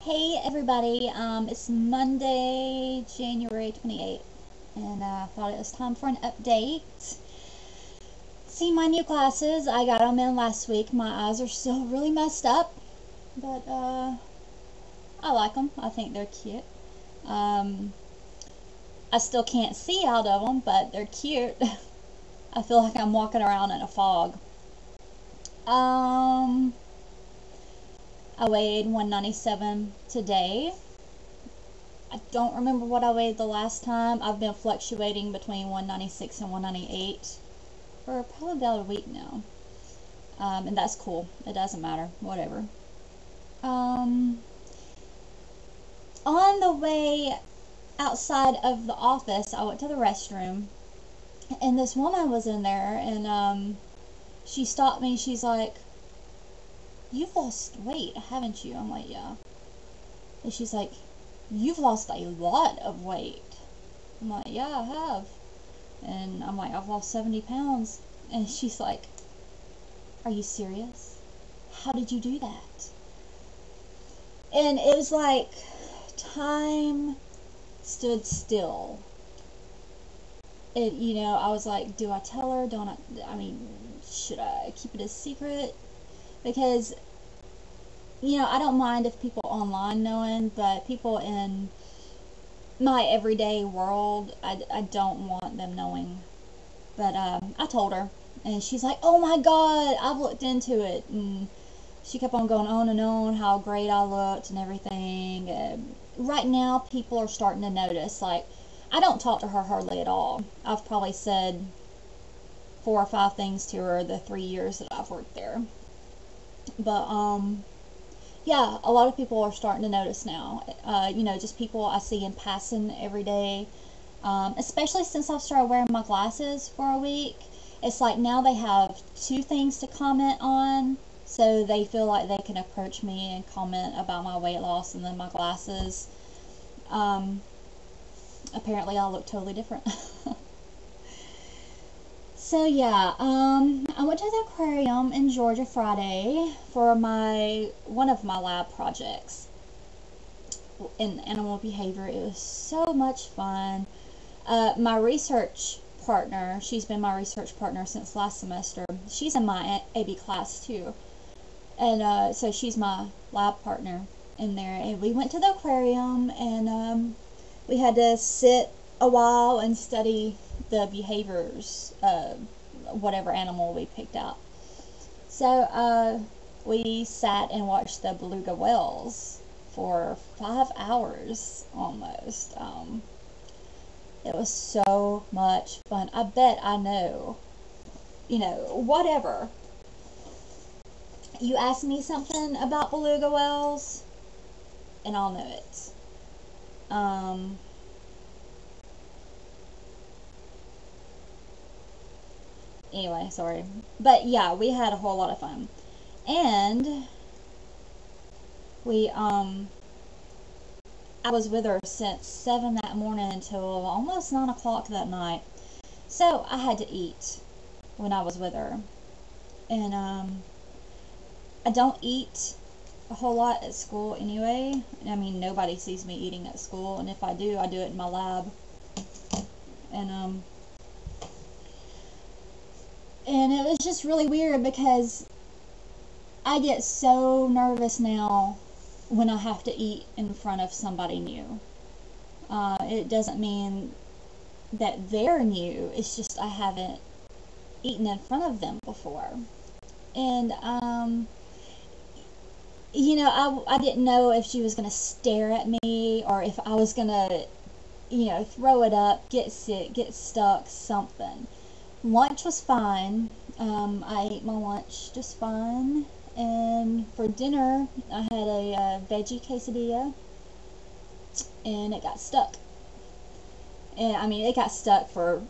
Hey everybody, it's Monday, January 28th, and I thought it was time for an update. See my new glasses, I got them in last week. My eyes are still really messed up, but I like them. I think they're cute. I still can't see out of them, but they're cute. I feel like I'm walking around in a fog. I weighed 197 today. I don't remember what I weighed the last time. I've been fluctuating between 196 and 198 for probably about a week now. And that's cool. It doesn't matter. Whatever. On the way outside of the office, I went to the restroom, and this woman was in there, and she stopped me. She's like, "You've lost weight, haven't you?" I'm like, "Yeah." And she's like, "You've lost a lot of weight." I'm like, "Yeah, I have." And I'm like, "I've lost 70 pounds. And she's like, "Are you serious? How did you do that?" And it was like time stood still. I was like, do I tell her? Should I keep it a secret? Because, I don't mind if people online knowing, but people in my everyday world, I don't want them knowing. But I told her, and she's like, "Oh my God, I've looked into it." And she kept on going on and on how great I looked and everything. Right now, people are starting to notice. Like, I don't talk to her hardly at all. I've probably said 4 or 5 things to her the 3 years that I've worked there. But, yeah, a lot of people are starting to notice now. Just people I see in passing every day. Especially since I've started wearing my glasses for a week. It's like now they have 2 things to comment on. So they feel like they can approach me and comment about my weight loss and then my glasses. Apparently I look totally different. So yeah, I went to the aquarium in Georgia Friday for one of my lab projects in animal behavior. It was so much fun. My research partner, she's been my research partner since last semester. She's in my AB class too. And so she's my lab partner in there. And we went to the aquarium, and we had to sit a while and study the behaviors of whatever animal we picked out. So we sat and watched the beluga whales for 5 hours almost. It was so much fun. I bet I know, whatever. You ask me something about beluga whales, and I'll know it. Anyway, sorry. But yeah, we had a whole lot of fun. And I was with her since 7 that morning until almost 9 o'clock that night. So I had to eat when I was with her. And I don't eat a whole lot at school anyway. I mean, nobody sees me eating at school, and if I do it in my lab. And it was just really weird because I get so nervous now when I have to eat in front of somebody new. It doesn't mean that they're new, it's just I haven't eaten in front of them before. And I didn't know if she was going to stare at me or if I was going to, throw it up, get sick, get stuck, something. Lunch was fine. I ate my lunch just fine. And for dinner, I had a veggie quesadilla, and it got stuck. And it got stuck for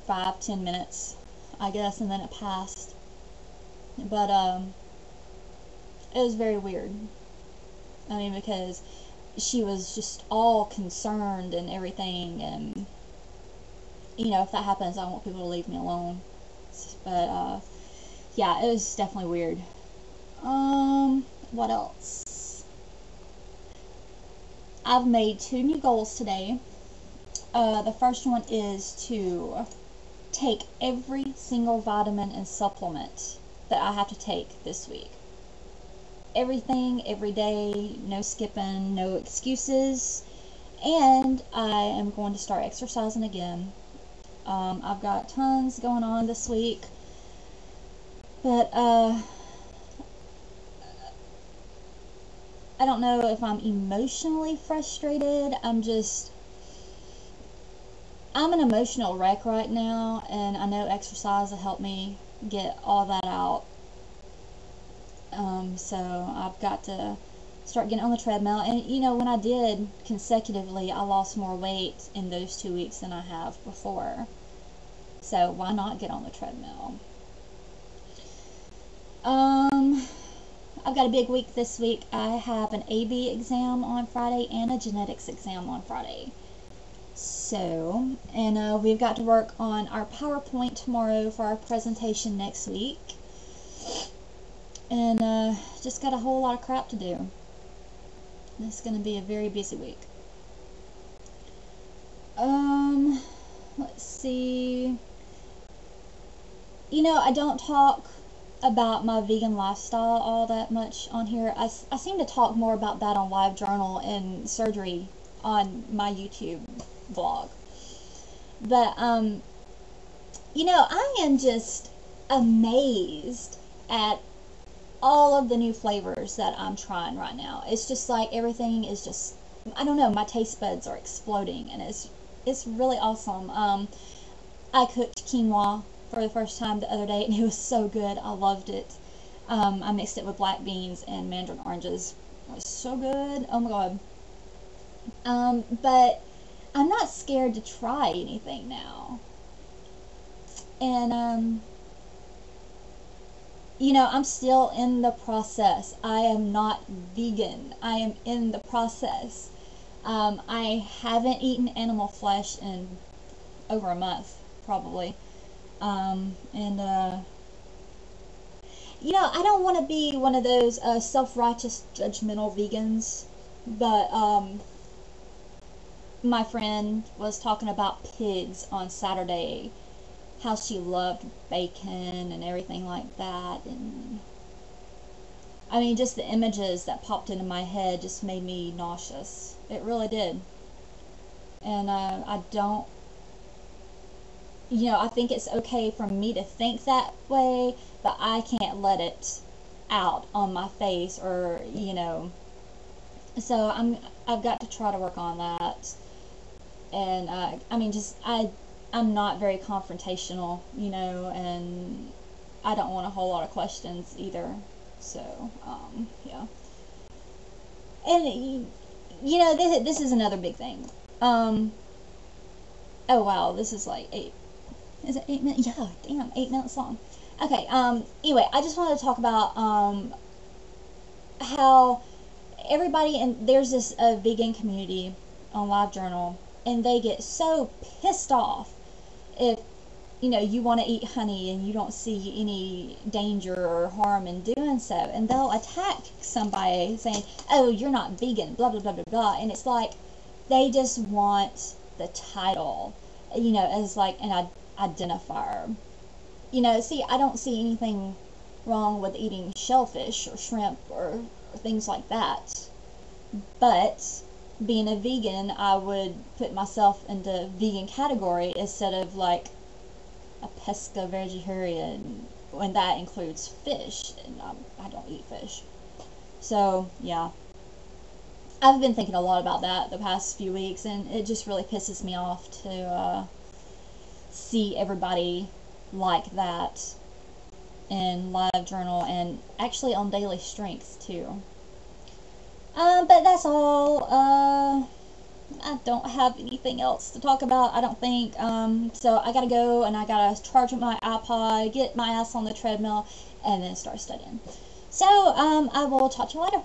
5-10 minutes, I guess, and then it passed. But it was very weird. Because she was just all concerned and everything, and if that happens, I want people to leave me alone. But yeah, it was definitely weird. What else? I've made 2 new goals today. The first one is to take every single vitamin and supplement that I have to take this week. Everything, every day, no skipping, no excuses. And I am going to start exercising again. I've got tons going on this week, but I don't know if I'm emotionally frustrated. I'm an emotional wreck right now, and I know exercise will help me get all that out. So I've got to start getting on the treadmill. And you know, when I did consecutively, I lost more weight in those 2 weeks than I have before. So why not get on the treadmill? I've got a big week this week. I have an AB exam on Friday and a genetics exam on Friday. So, and we've got to work on our PowerPoint tomorrow for our presentation next week. And just got a whole lot of crap to do. It's going to be a very busy week. Let's see. You know, I don't talk about my vegan lifestyle all that much on here. I seem to talk more about that on LiveJournal and surgery on my YouTube vlog. But, you know, I am just amazed at all of the new flavors that I'm trying right now. It's just like everything is just, I don't know, my taste buds are exploding, and it's really awesome. I cooked quinoa for the first time the other day, and it was so good. I loved it. I mixed it with black beans and mandarin oranges. It was so good. Oh my god. But I'm not scared to try anything now. And you know, I'm still in the process. I am not vegan. I am in the process. I haven't eaten animal flesh in over a month, probably. You know, I don't want to be one of those self-righteous, judgmental vegans, but my friend was talking about pigs on Saturday, how she loved bacon and everything like that, and I mean, just the images that popped into my head just made me nauseous. It really did. And I don't, you know, I think it's okay for me to think that way, but I can't let it out on my face, or, you know, so I've got to try to work on that. And I mean, just I'm not very confrontational, you know, and I don't want a whole lot of questions either. So, yeah. And, you know, this is another big thing. Oh, wow, this is like is it 8 minutes? Yeah, damn, 8 minutes long. Okay, anyway, I just wanted to talk about, how everybody, and there's this vegan community on LiveJournal, and they get so pissed off if, you know, you want to eat honey and you don't see any danger or harm in doing so, and they'll attack somebody saying, oh, you're not vegan, blah blah blah blah blah. And it's like they just want the title, you know, as like an identifier. You know, see, I don't see anything wrong with eating shellfish or shrimp or things like that, but being a vegan, I would put myself into vegan category instead of like a pesca vegetarian, when that includes fish, and I don't eat fish. So yeah, I've been thinking a lot about that the past few weeks, and it just really pisses me off to see everybody like that in LiveJournal, and actually on Daily Strength too. But that's all. I don't have anything else to talk about, I don't think. So I gotta go, and I gotta charge my iPod, get my ass on the treadmill, and then start studying. So, I will talk to you later.